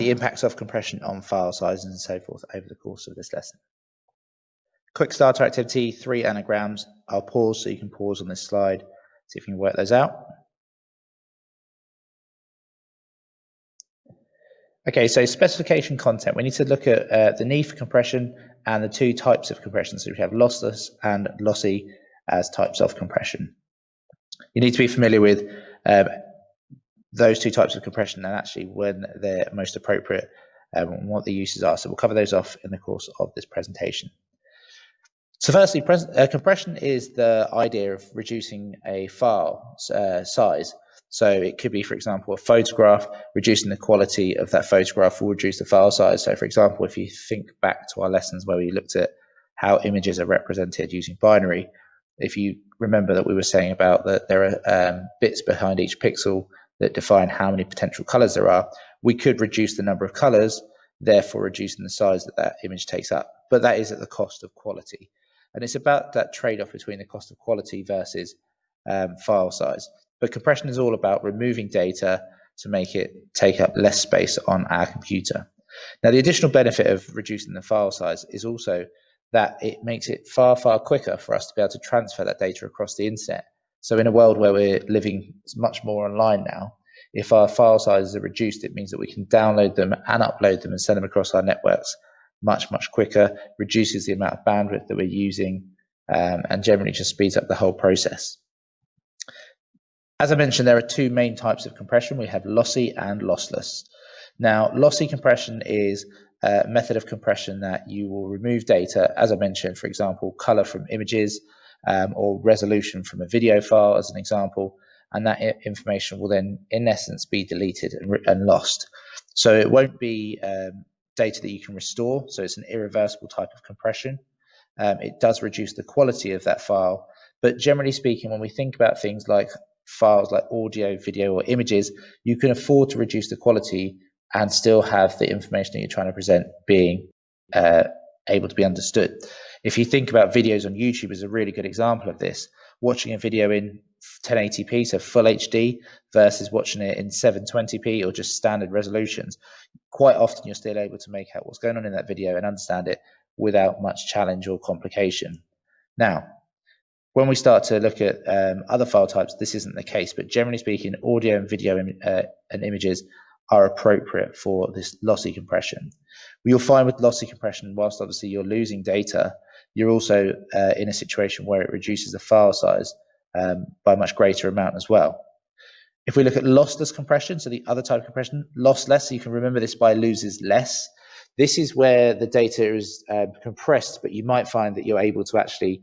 the impacts of compression on file sizes and so forth over the course of this lesson. Quick starter activity, 3 anagrams. I'll pause so you can pause on this slide, see if you can work those out. Okay, so specification content. We need to look at the need for compression and the two types of compression. So we have lossless and lossy as types of compression. You need to be familiar with those two types of compression and actually when they're most appropriate and what the uses are. So we'll cover those off in the course of this presentation. So firstly, compression is the idea of reducing a file size. So it could be, for example, a photograph. Reducing the quality of that photograph will reduce the file size. So for example, if you think back to our lessons where we looked at how images are represented using binary, if you remember that we were saying about that there are bits behind each pixel that define how many potential colors there are, we could reduce the number of colors, therefore reducing the size that that image takes up. But that is at the cost of quality. And it's about that trade-off between the cost of quality versus file size. But compression is all about removing data to make it take up less space on our computer. Now, the additional benefit of reducing the file size is also that it makes it far, far quicker for us to be able to transfer that data across the internet. So in a world where we're living much more online now, if our file sizes are reduced, it means that we can download them and upload them and send them across our networks much, much quicker, reduces the amount of bandwidth that we're using, and generally just speeds up the whole process. As I mentioned, there are two main types of compression. We have lossy and lossless. Now, lossy compression is a method of compression that you will remove data, as I mentioned, for example, color from images or resolution from a video file, as an example, and that information will then, in essence, be deleted and lost. So it won't be data that you can restore, so it's an irreversible type of compression. It does reduce the quality of that file, but generally speaking, when we think about things like files like audio, video, or images, you can afford to reduce the quality and still have the information that you're trying to present being able to be understood. If you think about videos on YouTube as a really good example of this, watching a video in 1080p, so full HD, versus watching it in 720p or just standard resolutions, quite often you're still able to make out what's going on in that video and understand it without much challenge or complication. Now, when we start to look at other file types, this isn't the case, but generally speaking, audio and video and images are appropriate for this lossy compression. You'll find with lossy compression, whilst obviously you're losing data, you're also in a situation where it reduces the file size by a much greater amount as well. If we look at lossless compression, so the other type of compression, lossless, you can remember this by loses less. This is where the data is compressed, but you might find that you're able to actually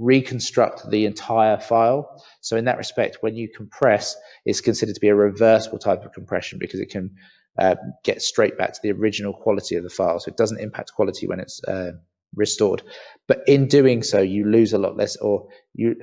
reconstruct the entire file. So in that respect, when you compress, it's considered to be a reversible type of compression because it can get straight back to the original quality of the file. So it doesn't impact quality when it's restored. But in doing so, you lose a lot less, or you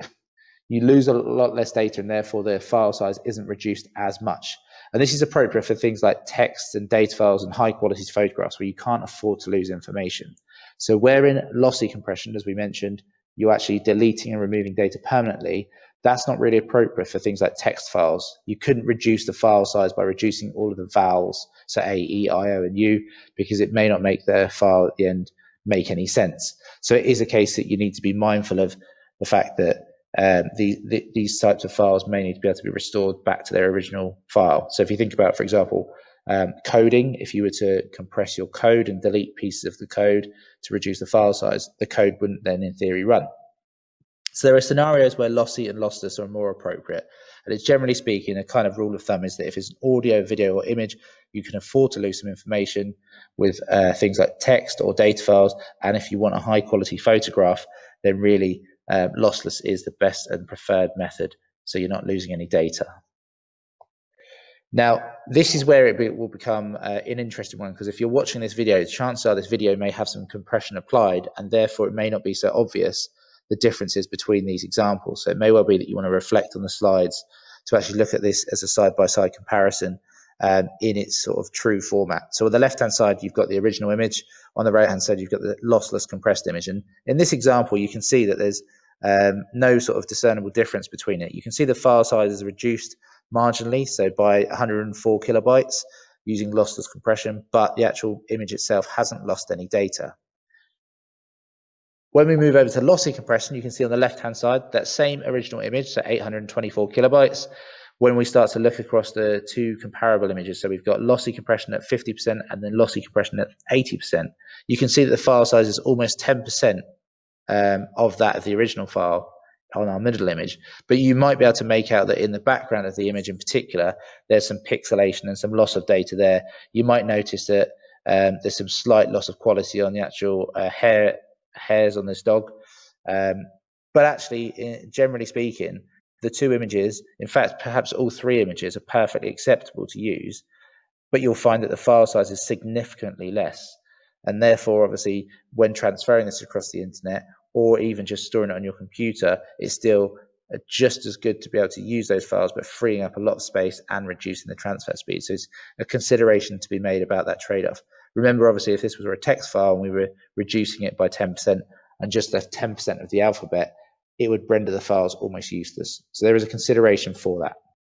lose a lot less data, and therefore the file size isn't reduced as much. And this is appropriate for things like text and data files and high quality photographs where you can't afford to lose information. So where in lossy compression, as we mentioned, you're actually deleting and removing data permanently, that's not really appropriate for things like text files. You couldn't reduce the file size by reducing all of the vowels, so A, E, I, O, and U, because it may not make the file at the end make any sense. So it is a case that you need to be mindful of the fact that these types of files may need to be able to be restored back to their original file. So if you think about, for example, coding, if you were to compress your code and delete pieces of the code to reduce the file size, the code wouldn't then in theory run. So there are scenarios where lossy and lossless are more appropriate. And it's generally speaking, a kind of rule of thumb is that if it's an audio, video, or image, you can afford to lose some information with things like text or data files. And if you want a high quality photograph, then really lossless is the best and preferred method, so you're not losing any data. Now, this is where it will become an interesting one, because if you're watching this video, chances are this video may have some compression applied, and therefore it may not be so obvious the differences between these examples. So it may well be that you want to reflect on the slides to actually look at this as a side-by-side comparison in its sort of true format. So on the left-hand side, you've got the original image. On the right-hand side, you've got the lossless compressed image. And in this example, you can see that there's no sort of discernible difference between it. You can see the file size is reduced marginally, so by 104 kilobytes, using lossless compression, but the actual image itself hasn't lost any data. When we move over to lossy compression, you can see on the left-hand side that same original image, so 824 kilobytes. When we start to look across the two comparable images, so we've got lossy compression at 50% and then lossy compression at 80%, you can see that the file size is almost 10% of that of the original file on our middle image. But you might be able to make out that in the background of the image in particular, there's some pixelation and some loss of data there. You might notice that there's some slight loss of quality on the actual hairs on this dog. But actually, generally speaking, the two images, in fact, perhaps all three images, are perfectly acceptable to use, but you'll find that the file size is significantly less. And therefore, obviously, when transferring this across the internet or even just storing it on your computer, it's still just as good to be able to use those files, but freeing up a lot of space and reducing the transfer speed. So it's a consideration to be made about that trade-off. Remember, obviously, if this was a text file and we were reducing it by 10% and just left 10% of the alphabet, it would render the files almost useless. So there is a consideration for that.